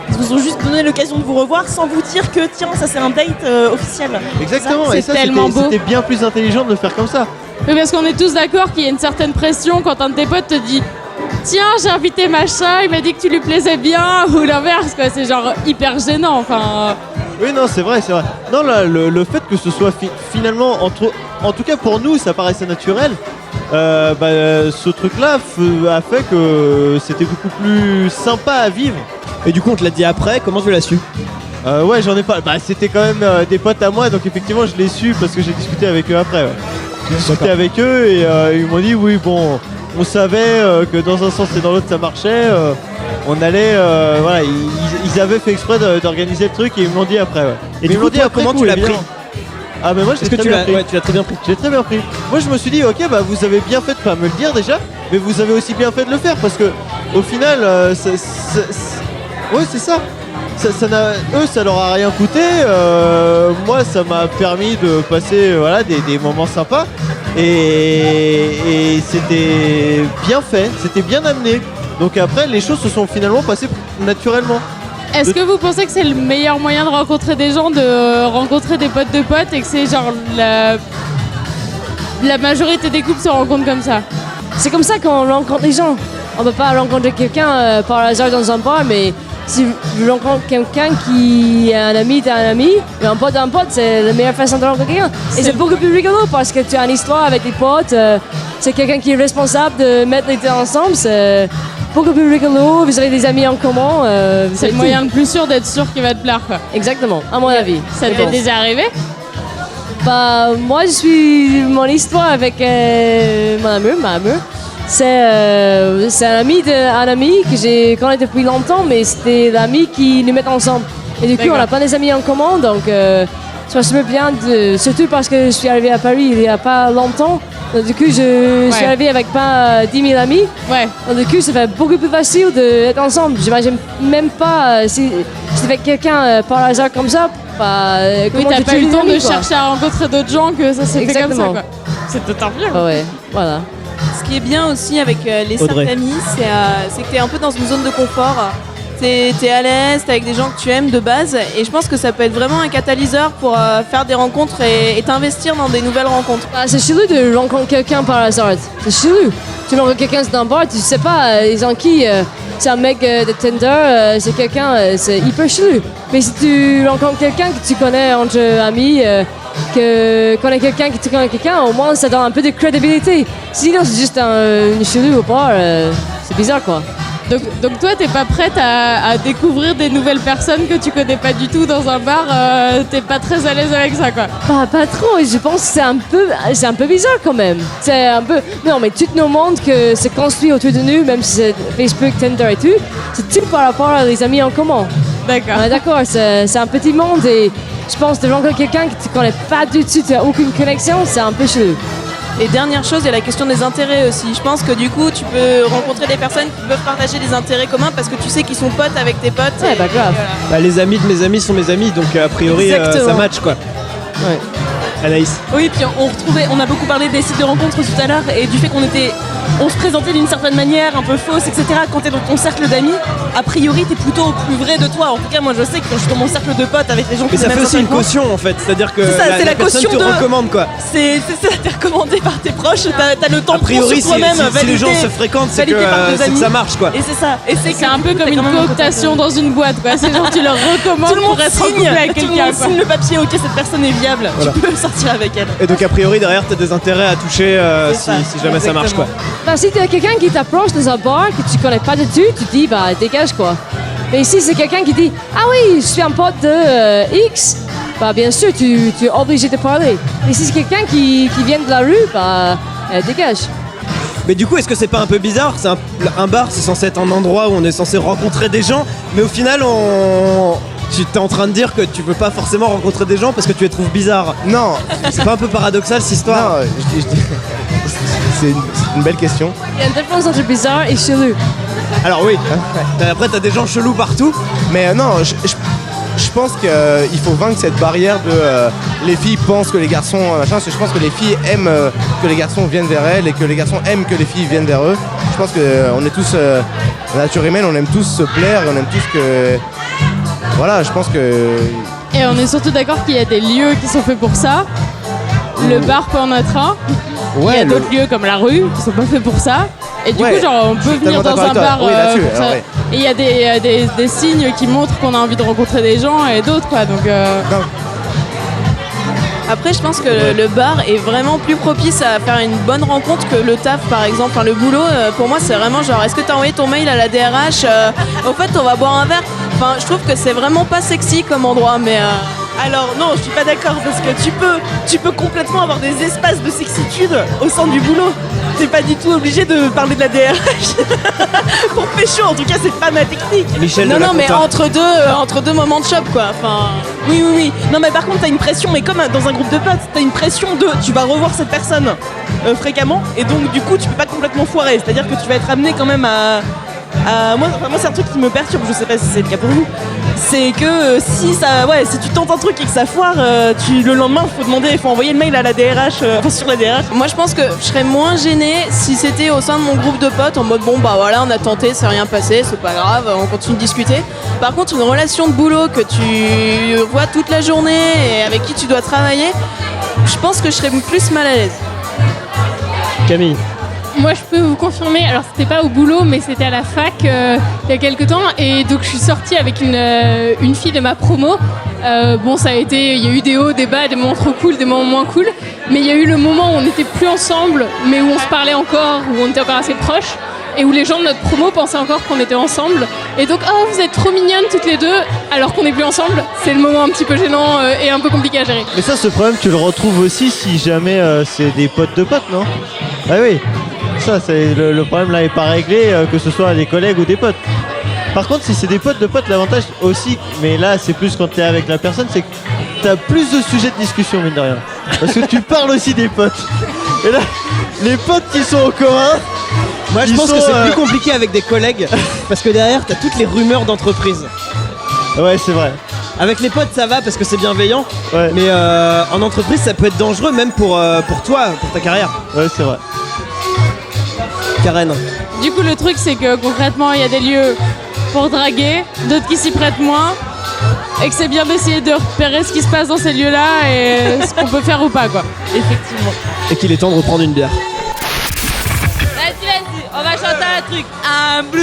Ils vous ont juste donné l'occasion de vous revoir sans vous dire que tiens, ça c'est un date officiel. Exactement, C'est et ça tellement beau. c'était bien plus intelligent de le faire comme ça. Mais parce qu'on est tous d'accord qu'il y a une certaine pression quand un de tes potes te dit tiens, j'ai invité machin, il m'a dit que tu lui plaisais bien, ou l'inverse, quoi. C'est genre hyper gênant, enfin. Oui, non, c'est vrai. Non, là, le fait que ce soit finalement, en tout cas pour nous, ça paraissait naturel. Ce truc-là a fait que c'était beaucoup plus sympa à vivre. Et du coup, on te l'a dit après, comment tu l'as su? Ouais, j'en ai pas. C'était quand même des potes à moi, donc effectivement, je l'ai su parce que j'ai discuté avec eux après. Ouais. J'ai discuté avec eux et ils m'ont dit oui, bon, on savait que dans un sens et dans l'autre ça marchait. On allait, voilà, ils avaient fait exprès d'organiser le truc et ils me l'ont dit après. Ouais. Et du coup, toi, comment tu l'as pris? Ah mais moi je l'ai très bien pris. Ouais, tu l'as très bien pris. J'ai très bien pris. Moi je me suis dit ok vous avez bien fait de pas me le dire déjà, mais vous avez aussi bien fait de le faire parce que au final ouais c'est ça. Eux ça leur a rien coûté. Moi ça m'a permis de passer des moments sympas et c'était bien fait, c'était bien amené. Donc après les choses se sont finalement passées naturellement. Est-ce que vous pensez que c'est le meilleur moyen de rencontrer des gens, de rencontrer des potes de potes, et que c'est genre la majorité des couples se rencontrent comme ça? C'est comme ça qu'on rencontre les gens. On peut pas rencontrer quelqu'un par hasard dans un bar, mais si je rencontre quelqu'un qui est un ami d'un ami, et un pote d'un pote, c'est la meilleure façon de rencontrer quelqu'un. Et c'est beaucoup plus rigolo parce que tu as une histoire avec tes potes, c'est quelqu'un qui est responsable de mettre les deux ensemble, c'est beaucoup plus rigolo, vous avez des amis en commun. C'est le moyen le plus sûr d'être sûr qu'il va te plaire, quoi. Exactement, à mon avis. Ça t'est déjà arrivé? Moi, mon histoire avec mon amour, c'est un ami d'un ami que j'ai connu depuis longtemps, mais c'était l'ami qui nous met ensemble. Et du coup, on n'a pas des amis en commun, donc ça me semble bien, surtout parce que je suis arrivée à Paris il n'y a pas longtemps. Donc, du coup, je suis arrivée avec pas 10 000 amis. Ouais. Donc, du coup, ça fait beaucoup plus facile d'être ensemble. J'imagine même pas si c'était avec quelqu'un par hasard comme ça. Oui, t'as pas eu le temps de chercher à rencontrer d'autres gens que ça s'est fait comme ça, quoi. C'est tout un bien. Ouais, voilà. Ce qui est bien aussi avec les Audrey. cercles amis, c'est que t'es un peu dans une zone de confort. T'es à l'aise, t'es avec des gens que tu aimes de base, et je pense que ça peut être vraiment un catalyseur pour faire des rencontres et t'investir dans des nouvelles rencontres. C'est chelou de rencontrer quelqu'un par hasard. C'est chelou. Tu rencontres quelqu'un dans un bar, tu sais pas, ils ont qui c'est un mec de Tinder, c'est quelqu'un, c'est hyper chelou. Mais si tu rencontres quelqu'un que tu connais entre amis, que connaît quelqu'un qui te connaît quelqu'un, au moins ça donne un peu de crédibilité. Sinon c'est juste une chelou au bar, c'est bizarre quoi. Donc toi, t'es pas prête à découvrir des nouvelles personnes que tu connais pas du tout dans un bar, t'es pas très à l'aise avec ça, quoi. Pas trop, je pense que c'est un peu bizarre quand même. C'est un peu... Non, mais tout nous montre que c'est construit autour de nous, même si c'est Facebook, Tinder et tout, c'est tout par rapport à les amis en commun. D'accord. D'accord, c'est un petit monde et je pense de rencontrer quelqu'un que tu connais pas du tout, tu n'as aucune connexion, c'est un peu chelou. Et dernière chose, il y a la question des intérêts aussi. Je pense que du coup, tu peux rencontrer des personnes qui peuvent partager des intérêts communs parce que tu sais qu'ils sont potes avec tes potes. Ouais, bah grave. voilà. Bah, les amis de mes amis sont mes amis, donc a priori ça Exactement. match quoi. Ouais. Anaïs. Oui, puis on a beaucoup parlé des sites de rencontres tout à l'heure et du fait on se présentait d'une certaine manière, un peu fausse, etc. Quand t'es dans ton cercle d'amis, a priori t'es plutôt au plus vrai de toi. En tout cas, moi je sais que quand je suis dans mon cercle de potes avec les gens qui Mais ça ont le fait même aussi une cercle que moi, caution en fait, c'est-à-dire que C'est ça, c'est la personne caution te de- recommande quoi. c'est ça, t'es recommandé par tes proches, t'as le temps A priori, pour si, sur toi-même, si les gens validé- se fréquentent, c'est que, validé par tes c'est que amis. ça marche quoi. Et c'est ça. Et C'est un peu comme une cooptation dans une boîte, quoi. C'est genre tu leur recommandes tout le monde pour être en signe, couple avec tout le quelqu'un, monde quoi. signe le papier, ok, cette personne est viable, Voilà. tu peux sortir avec elle. Et donc a priori derrière t'as des intérêts à toucher C'est ça, si jamais ça marche quoi. Bah, si t'as quelqu'un qui t'approche dans un bar que tu connais pas du tout, tu te dis bah dégage quoi. Mais ici c'est quelqu'un qui dit ah oui je suis un pote de X, bah bien sûr tu es obligé de parler. Mais si c'est quelqu'un qui vient de la rue, bah dégage. Mais du coup est-ce que c'est pas un peu bizarre? C'est un bar, c'est censé être un endroit où on est censé rencontrer des gens, mais au final tu es en train de dire que tu veux pas forcément rencontrer des gens parce que tu les trouves bizarres. Non, C'est pas un peu paradoxal cette histoire? non, c'est une belle question. Il y a une différence entre bizarre et chelou. Alors oui, après t'as des gens chelous partout. Mais non, je pense qu'il faut vaincre cette barrière de les filles pensent que les garçons machin, parce que je pense que les filles aiment que les garçons viennent vers elles et que les garçons aiment que les filles viennent vers eux. Je pense qu'on est tous la nature humaine, on aime tous se plaire, et on aime tous que voilà, je pense que Et on est surtout d'accord qu'il y a des lieux qui sont faits pour ça. Le bar peut en être un. Il y a d'autres lieux comme la rue qui sont pas faits pour ça. Et du Ouais, coup, genre, on peut suis venir tellement dans un d'accord avec bar toi. Oui, là-dessus, pour ça. ouais. Et il y a des signes qui montrent qu'on a envie de rencontrer des gens et d'autres, quoi. Donc, Après, je pense que le bar est vraiment plus propice à faire une bonne rencontre que le taf, par exemple. Enfin, le boulot, pour moi, c'est vraiment genre, est-ce que t'as envoyé ton mail à la DRH? Au fait, on va boire un verre. Enfin, je trouve que c'est vraiment pas sexy comme endroit, mais... Alors non, je suis pas d'accord parce que tu peux complètement avoir des espaces de sexitude au sein du boulot. T'es pas du tout obligé de parler de la DRH pour pécho. En tout cas, c'est pas ma technique. Michel Non, de la non, mais compta. entre deux moments de shop, quoi. Enfin... Oui. Non, mais par contre, t'as une pression, mais comme dans un groupe de potes, t'as une pression de tu vas revoir cette personne fréquemment, et donc du coup, tu peux pas complètement foirer. C'est-à-dire que tu vas être amené quand même à moi, c'est un truc qui me perturbe. Je sais pas si c'est le cas pour vous. C'est que si tu tentes un truc et que ça foire, le lendemain, il faut envoyer le mail à la DRH, sur la DRH. Moi, je pense que je serais moins gênée si c'était au sein de mon groupe de potes en mode bon bah voilà, on a tenté, c'est rien passé, c'est pas grave, on continue de discuter. Par contre, une relation de boulot que tu vois toute la journée et avec qui tu dois travailler, je pense que je serais plus mal à l'aise. Camille. Moi, je peux vous confirmer, alors c'était pas au boulot, mais c'était à la fac il y a quelques temps, et donc je suis sortie avec une fille de ma promo. Bon, il y a eu des hauts, des bas, des moments trop cool, des moments moins cool, mais il y a eu le moment où on n'était plus ensemble, mais où on se parlait encore, où on était encore assez proches, et où les gens de notre promo pensaient encore qu'on était ensemble. Et donc, oh, vous êtes trop mignonnes toutes les deux, alors qu'on n'est plus ensemble. C'est le moment un petit peu gênant et un peu compliqué à gérer. Mais ça, ce problème, tu le retrouves aussi si jamais c'est des potes de potes, non? Ah oui, ça, c'est le problème là est pas réglé, que ce soit des collègues ou des potes. Par contre, si c'est des potes de potes, l'avantage aussi, mais là, c'est plus quand t'es avec la personne, c'est que t'as plus de sujets de discussion, mine de rien. Parce que tu parles aussi des potes. Et là, les potes qui sont en commun. Moi je Ils pense sont, que c'est plus compliqué avec des collègues parce que derrière t'as toutes les rumeurs d'entreprise. Ouais, c'est vrai. Avec les potes ça va parce que c'est bienveillant, Ouais, mais en entreprise ça peut être dangereux même pour toi, pour ta carrière. ouais, c'est vrai. Karen. du coup, le truc, c'est que concrètement, il y a des lieux pour draguer, d'autres qui s'y prêtent moins, et que c'est bien d'essayer de repérer ce qui se passe dans ces lieux-là et ce qu'on peut faire ou pas, quoi. Effectivement. Et qu'il est temps de reprendre une bière. Vas-y, on va chanter un truc. Un blue.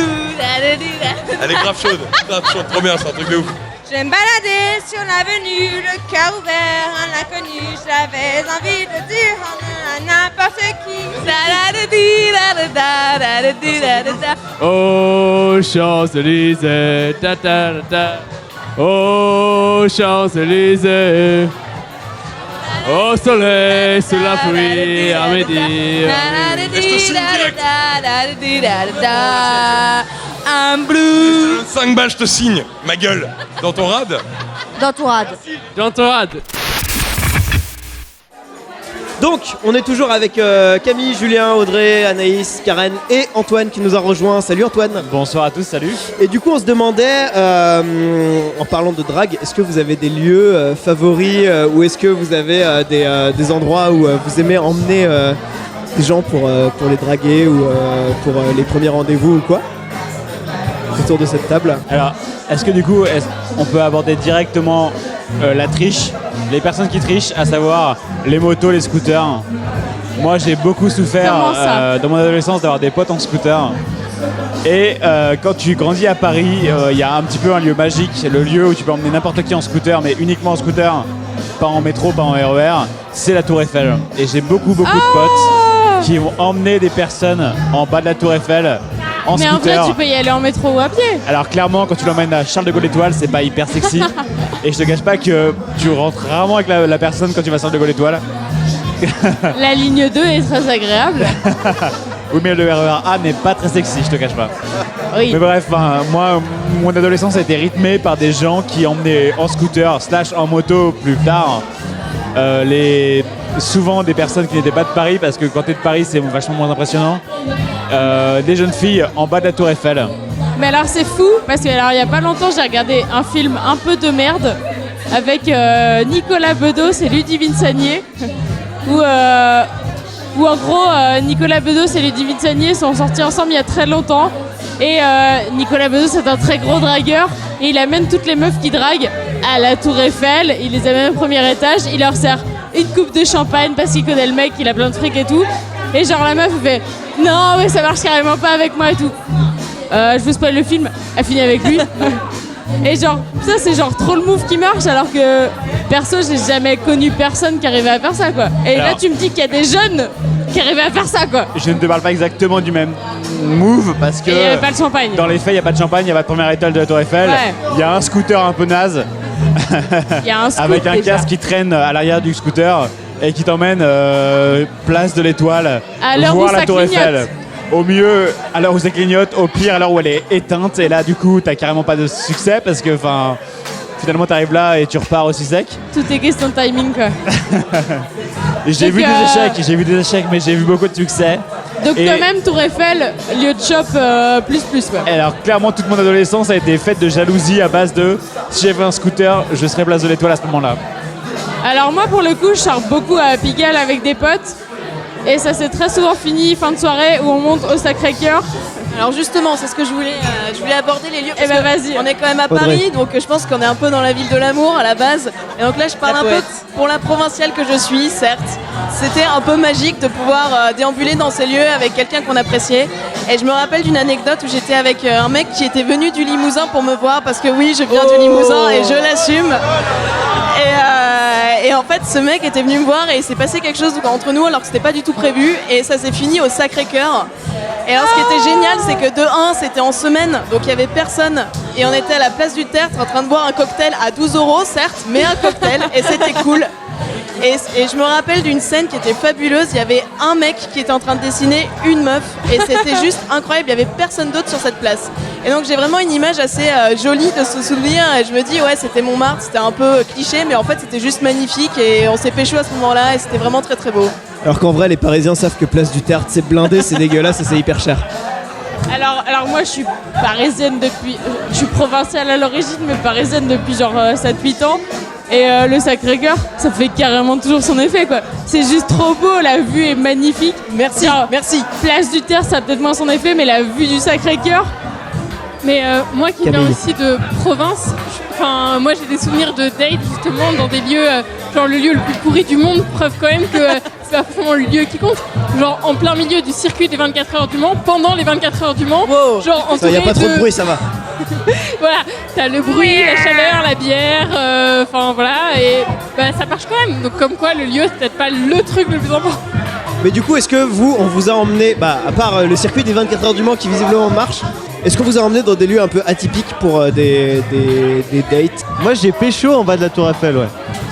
Elle est grave chaude, trop bien, c'est un truc de ouf. Je me baladais sur l'avenue, le cœur ouvert, un inconnu. J'avais envie de dire à n'importe qui. Oh, Champs-Élysées, ta ta ta. Oh, Champs-Élysées. Au soleil, sous la pluie, à midi. Un bleu. 5 balles, je te signe, ma gueule, dans ton rad. Dans ton rad. J'entends hâte. Donc, on est toujours avec Camille, Julien, Audrey, Anaïs, Karen et Antoine qui nous a rejoint. Salut Antoine. Bonsoir à tous, salut. Et du coup, on se demandait, en parlant de drague, est-ce que vous avez des lieux favoris ou est-ce que vous avez des endroits où vous aimez emmener des gens pour les draguer ou pour les premiers rendez-vous ou quoi autour de cette table? Alors, est-ce que du coup, on peut aborder directement la triche, les personnes qui trichent, à savoir les motos, les scooters? Moi, j'ai beaucoup souffert dans mon adolescence d'avoir des potes en scooter. Et quand tu grandis à Paris, il y a un petit peu un lieu magique, c'est le lieu où tu peux emmener n'importe qui en scooter, mais uniquement en scooter, pas en métro, pas en RER, c'est la Tour Eiffel. Et j'ai beaucoup de potes qui vont emmener des personnes en bas de la Tour Eiffel en Mais scooter. en vrai, tu peux y aller en métro ou à pied. Alors clairement, quand tu l'emmènes à Charles de Gaulle Étoile, c'est pas hyper sexy. Et je te cache pas que tu rentres rarement avec la personne quand tu vas à Charles de Gaulle Étoile. La ligne 2 est très agréable. Oui, mais le RER A n'est pas très sexy, je te cache pas. Oui. Mais bref, moi, mon adolescence a été rythmée par des gens qui emmenaient en scooter / en moto plus tard souvent des personnes qui n'étaient pas de Paris, parce que quand t'es de Paris, c'est vachement moins impressionnant. Des jeunes filles en bas de la Tour Eiffel. Mais alors c'est fou, parce que alors il y a pas longtemps, j'ai regardé un film un peu de merde avec Nicolas Bedos et Ludivine Sagnier, où en gros Nicolas Bedos et Ludivine Sagnier sont sortis ensemble il y a très longtemps. Et Nicolas Bedos est un très gros dragueur et il amène toutes les meufs qui draguent à la Tour Eiffel, il les amène au premier étage, il leur sert une coupe de champagne parce qu'il connaît le mec, il a plein de fric et tout. Et genre la meuf fait non mais ça marche carrément pas avec moi et tout. Je vous spoil le film, elle finit avec lui. Et genre ça c'est genre trop le move qui marche, alors que perso j'ai jamais connu personne qui arrivait à faire ça quoi. Et alors, là tu me dis qu'il y a des jeunes qui arrivaient à faire ça quoi. Je ne te parle pas exactement du même move, parce que Et il y avait pas de champagne. dans les faits il n'y a pas de champagne, il n'y a pas de première étage de la Tour Eiffel. Ouais. Il y a un scooter un peu naze Il y a un scoop avec un déjà. casque qui traîne à l'arrière du scooter et qui t'emmène place de l'Étoile, À l'heure voir où la ça Tour clignote. Eiffel. Au mieux à l'heure où ça clignote, au pire à l'heure où elle est éteinte, et là du coup t'as carrément pas de succès parce que finalement t'arrives là et tu repars aussi sec. Tout est question de timing quoi. Et j'ai Donc, vu des échecs, mais j'ai vu beaucoup de succès. Donc Et- quand même Tour Eiffel, lieu de shop plus quoi. Et alors clairement toute mon adolescence a été faite de jalousie à base de si j'avais un scooter, je serais place de l'Étoile à ce moment-là. Alors moi pour le coup je sors beaucoup à Pigalle avec des potes et ça s'est très souvent fini fin de soirée où on monte au Sacré-Cœur. Alors justement, c'est ce que je voulais aborder les lieux. Eh ben vas-y. On est quand même à Audrey. Paris, donc je pense qu'on est un peu dans la ville de l'amour à la base. Et donc là, je parle La un peu poète. pour la provinciale que je suis, certes. C'était un peu magique de pouvoir déambuler dans ces lieux avec quelqu'un qu'on appréciait. Et je me rappelle d'une anecdote où j'étais avec un mec qui était venu du Limousin pour me voir, parce que oui, je viens du Limousin et je l'assume. Et en fait, ce mec était venu me voir et il s'est passé quelque chose entre nous alors que c'était pas du tout prévu. Et ça s'est fini au Sacré-Cœur. Et alors, ce qui était génial, c'est que de 1, c'était en semaine, donc il y avait personne. Et on était à la place du Tertre en train de boire un cocktail à 12 €, certes, mais un cocktail. Et c'était cool. Et je me rappelle d'une scène qui était fabuleuse. Il y avait un mec qui était en train de dessiner une meuf. Et c'était juste incroyable. Il n'y avait personne d'autre sur cette place. Et donc j'ai vraiment une image assez jolie de ce souvenir. Et je me dis, ouais, c'était Montmartre. C'était un peu cliché, mais en fait, c'était juste magnifique. Et on s'est pécho à ce moment-là. Et c'était vraiment très très beau. Alors qu'en vrai, les Parisiens savent que Place du Tertre, c'est blindé, c'est dégueulasse et c'est hyper cher. Alors moi je suis parisienne depuis... je suis provinciale à l'origine mais parisienne depuis genre 7-8 ans. Et le Sacré-Cœur, ça fait carrément toujours son effet quoi. C'est juste trop beau, la vue est magnifique. Merci, merci. Place du Terre, ça a peut-être moins son effet, mais la vue du Sacré-Cœur. Mais moi qui viens Camille. aussi de province, moi j'ai des souvenirs de date justement dans des lieux, genre le lieu le plus pourri du monde, preuve quand même que c'est pas forcément le lieu qui compte. Genre en plein milieu du circuit des 24 heures du Mans, pendant les 24 heures du Mans, genre Ça, entouré y a pas trop de bruit, ça va. Voilà, t'as le bruit, la chaleur, la bière, enfin voilà, et ça marche quand même. Donc comme quoi le lieu c'est peut-être pas le truc le plus important. Mais du coup, est-ce que on vous a emmené, à part le circuit des 24 heures du Mans qui visiblement marche, est-ce qu'on vous a emmené dans des lieux un peu atypiques pour des dates? Moi j'ai pécho en bas de la Tour Eiffel, ouais.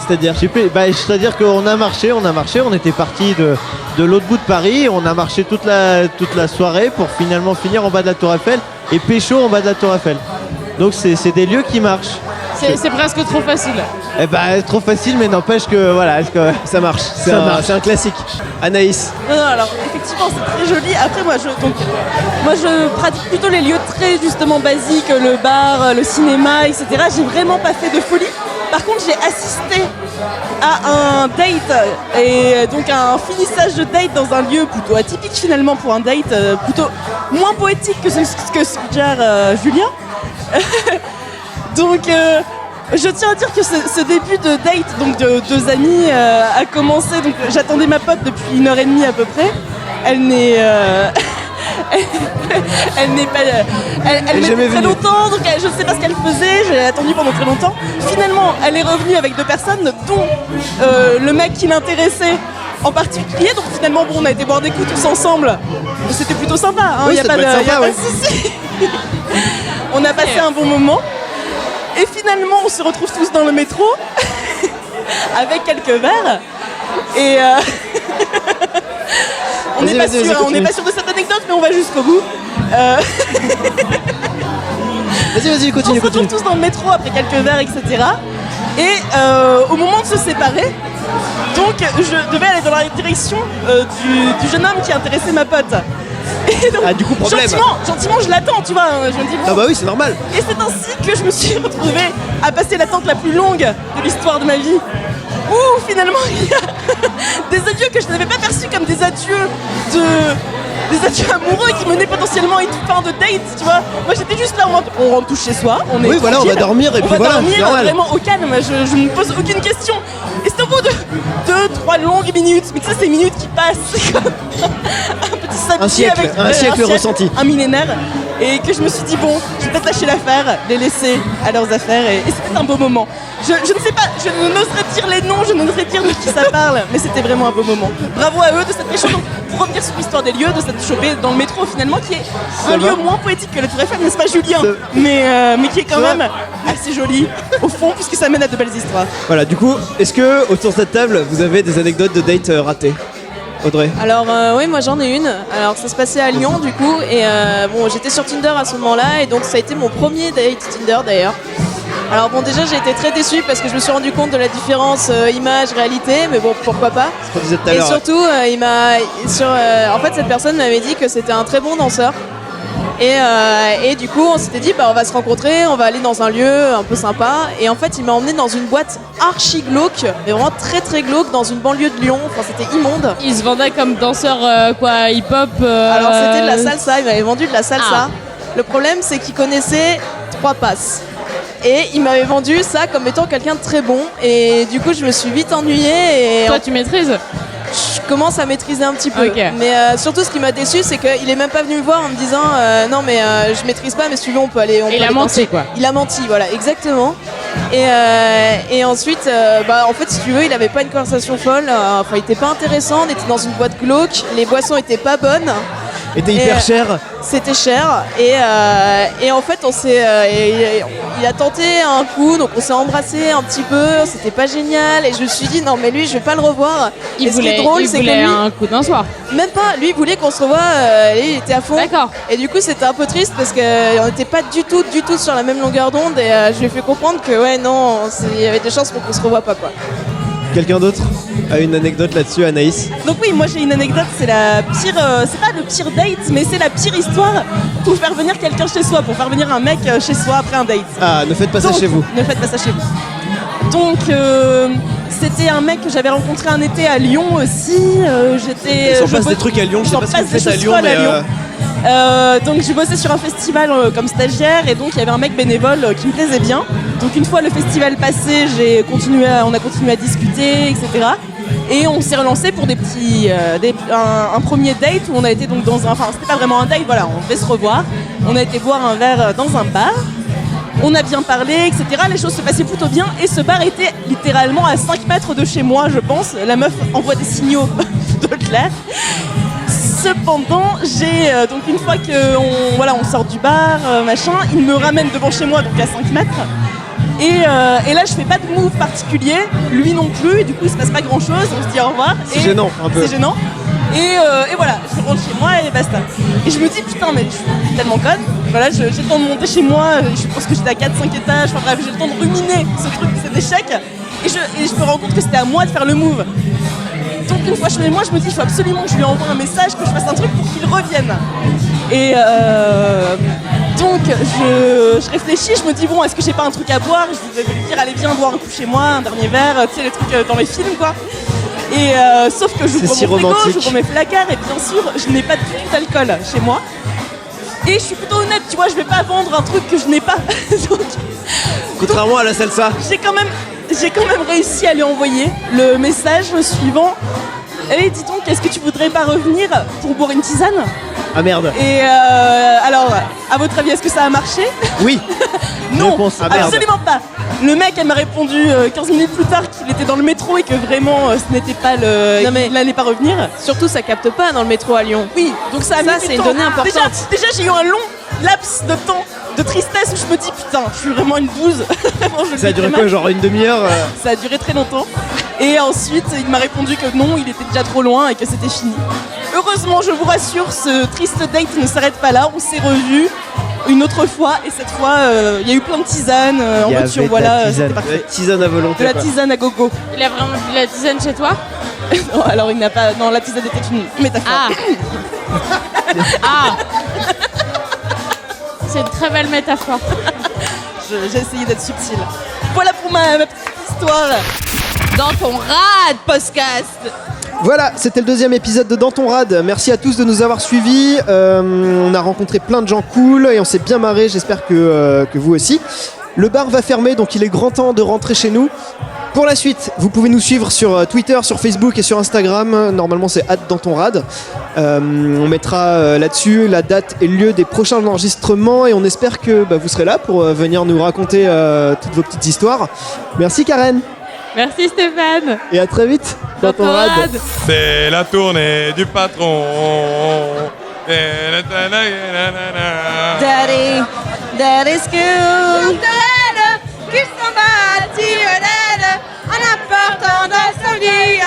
C'est-à-dire C'est-à-dire qu'on a marché, on était parti de l'autre bout de Paris, on a marché toute la soirée pour finalement finir en bas de la Tour Eiffel et pécho en bas de la Tour Eiffel. Donc c'est des lieux qui marchent. C'est presque trop facile. Eh ben, trop facile, mais n'empêche que voilà, Ça marche, c'est un classique. Anaïs. Non, alors effectivement c'est très joli. Après moi je pratique plutôt les lieux très justement basiques, le bar, le cinéma, etc. J'ai vraiment pas fait de folie. Par contre j'ai assisté à un date et donc un finissage de date dans un lieu plutôt atypique finalement pour un date, plutôt moins poétique que ce que suggère Julien. Donc je tiens à dire que ce début de date, donc de deux amis, a commencé. Donc j'attendais ma pote depuis 1h30 à peu près. Elle n'est elle n'est pas. Elle met très longtemps, donc je ne sais pas ce qu'elle faisait. J'ai attendu pendant très longtemps. Finalement, elle est revenue avec 2 personnes, dont le mec qui l'intéressait en particulier. Donc finalement, bon, on a été boire des coups tous ensemble. C'était plutôt sympa. Hein, oui, ça doit être sympa, pas de souci. On a passé un bon moment. Et finalement, on se retrouve tous dans le métro avec quelques verres. Et on n'est pas sûr de cette anecdote, mais on va jusqu'au bout. Vas-y, continue. On se retrouve tous dans le métro après quelques verres, etc. Et au moment de se séparer, donc je devais aller dans la direction du jeune homme qui intéressait ma pote. Et donc, du coup, problème. Gentiment, je l'attends, tu vois. Je me dis, bon. Ah bah oui, c'est normal. Et c'est ainsi que je me suis retrouvée à passer l'attente la plus longue de l'histoire de ma vie. Où finalement il y a des adieux que je n'avais pas perçus comme des adieux amoureux qui menaient potentiellement à une fin de date, tu vois. Moi j'étais juste là, on rentre tous chez soi, on est voilà, on va dormir et puis voilà, c'est normal. Vraiment au calme, je ne me pose aucune question. Et c'est au bout de 2-3 longues minutes, mais tu sais ces minutes qui passent, c'est comme un petit samedi avec un siècle ressenti. Un millénaire. Et que je me suis dit bon, je vais peut-être lâcher l'affaire, les laisser à leurs affaires et c'était un beau moment. Je ne sais pas, je n'oserais dire les noms, je n'oserais dire de qui ça parle, mais c'était vraiment un beau moment. Bravo à eux de cette échange. Pour revenir sur l'histoire des lieux, de cette chopée dans le métro finalement, qui est un lieu moins poétique que la Tour Eiffel, n'est-ce pas Julien, mais qui est quand même assez joli au fond, puisque ça mène à de belles histoires. Voilà, du coup, est-ce que autour de cette table, vous avez des anecdotes de date ratées? Audrey? Alors oui, moi j'en ai une. Alors ça se passait à Lyon du coup et bon, j'étais sur Tinder à ce moment-là et donc ça a été mon premier date Tinder d'ailleurs. Alors bon, déjà j'ai été très déçue parce que je me suis rendu compte de la différence image-réalité, mais bon, pourquoi pas. Et surtout, en fait cette personne m'avait dit que c'était un très bon danseur. Et du coup on s'était dit on va se rencontrer, on va aller dans un lieu un peu sympa et en fait il m'a emmené dans une boîte archi glauque, mais vraiment très très glauque, dans une banlieue de Lyon, enfin c'était immonde. Il se vendait comme danseur hip-hop Alors c'était de la salsa, il m'avait vendu de la salsa. Le problème c'est qu'il connaissait 3 passes. Et il m'avait vendu ça comme étant quelqu'un de très bon et du coup je me suis vite ennuyée. Et toi tu maîtrises? Je commence à maîtriser un petit peu. Okay. Mais surtout ce qui m'a déçu c'est qu'il est même pas venu me voir en me disant non mais je maîtrise pas mais si tu veux on peut aller il a menti quoi. Il a menti, voilà, exactement. Et ensuite en fait si tu veux il avait pas une conversation folle, enfin il était pas intéressant, on était dans une boîte glauque, les boissons étaient pas bonnes. Était hyper cher. C'était cher et en fait on s'est il a tenté un coup, donc on s'est embrassé un petit peu, c'était pas génial et je me suis dit non mais lui je vais pas le revoir. Il voulait un coup d'un soir. Même pas, lui il voulait qu'on se revoie, il était à fond. D'accord. Et du coup c'était un peu triste parce qu'on n'était pas du tout sur la même longueur d'onde et je lui ai fait comprendre que ouais non, il y avait des chances pour qu'on se revoie pas quoi. Quelqu'un d'autre a une anecdote là-dessus, Anaïs? Donc oui, moi j'ai une anecdote, c'est la pire, c'est pas le pire date, mais c'est la pire histoire pour faire venir quelqu'un chez soi, pour faire venir un mec chez soi après un date. Ah, ne faites pas ça chez vous. Ne faites pas ça chez vous. Donc c'était un mec que j'avais rencontré un été à Lyon aussi. Il s'en passe des trucs à Lyon, je sais pas ce que vous faites à Lyon, mais... donc je bossais sur un festival comme stagiaire et donc il y avait un mec bénévole qui me plaisait bien. Donc une fois le festival passé, on a continué à discuter, etc. Et on s'est relancé pour un premier date où on a été donc enfin c'était pas vraiment un date, voilà, on devait se revoir. On a été boire un verre dans un bar. On a bien parlé, etc. Les choses se passaient plutôt bien et ce bar était littéralement à 5 mètres de chez moi, je pense. La meuf envoie des signaux de clair. Cependant, donc une fois on sort du bar, il me ramène devant chez moi, donc à 5 mètres. Et là, je fais pas de move particulier, lui non plus, et du coup, il se passe pas grand chose, on se dit au revoir. C'est gênant, un peu. C'est gênant. Et voilà, je rentre chez moi et basta. Et je me dis putain mais je suis tellement conne. Voilà, j'ai le temps de monter chez moi, je pense que j'étais à 4-5 étages, enfin bref, j'ai le temps de ruminer ce truc, cet échec. Et je me rends compte que c'était à moi de faire le move. Donc une fois chez moi, je me dis il faut absolument que je lui envoie un message, que je fasse un truc pour qu'il revienne. Et donc je réfléchis, je me dis bon, est-ce que j'ai pas un truc à boire? Je vais lui dire allez viens boire un coup chez moi, un dernier verre, tu sais les trucs dans les films quoi. Et sauf que j'ouvre mon frigo, j'ouvre mes placards et bien sûr je n'ai pas du tout d'alcool chez moi. Et je suis plutôt honnête, tu vois, je vais pas vendre un truc que je n'ai pas. Contrairement à la salsa. J'ai quand même réussi à lui envoyer le message suivant. Eh dis donc, est-ce que tu voudrais pas revenir pour boire une tisane? Ah merde. Et alors, à votre avis, est-ce que ça a marché? Oui. Non, Réponse, ah, merde. absolument pas. Le mec, elle m'a répondu 15 minutes plus tard qu'il était dans le métro et que vraiment ce n'était pas le... Non, mais il n'allait pas revenir. Surtout, ça capte pas dans le métro à Lyon. Oui, donc ça a mis c'est du une temps. donnée importante. Déjà, j'ai eu un long laps de temps de tristesse où je me dis putain, je suis vraiment une bouse. Vraiment, Ça a duré quoi, genre une demi-heure Ça a duré très longtemps. Et ensuite, il m'a répondu que non, il était déjà trop loin et que c'était fini. Heureusement, je vous rassure, ce triste date ne s'arrête pas là. On s'est revus une autre fois et cette fois, il y a eu plein de tisanes en voiture. Voilà, c'était parfait. Tisane à volonté. De la quoi. tisane à gogo. Il a vraiment bu de la tisane chez toi? Non, alors il n'a pas. Non, la tisane était une métaphore. Ah. C'est une très belle métaphore. J'ai essayé d'être subtile. Voilà pour ma petite histoire. Dans ton rad podcast. Voilà, c'était le deuxième épisode de Dans ton rad. Merci à tous de nous avoir suivis. On a rencontré plein de gens cool et on s'est bien marré. J'espère que vous aussi. Le bar va fermer, donc il est grand temps de rentrer chez nous. Pour la suite, vous pouvez nous suivre sur Twitter, sur Facebook et sur Instagram. Normalement, c'est @dantonrad. On mettra là-dessus la date et le lieu des prochains enregistrements et on espère que vous serez là pour venir nous raconter toutes vos petites histoires. Merci Karen. Merci Stéphane. Et à très vite dans ton rad. C'est la tournée du patron. Daddy, daddy school. Qui s'en bat, en apportant de sa vie.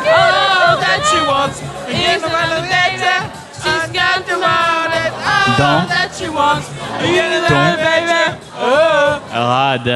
All that she wants is a later. She's got to want it. All that she wants is a baby. Oh. Rad.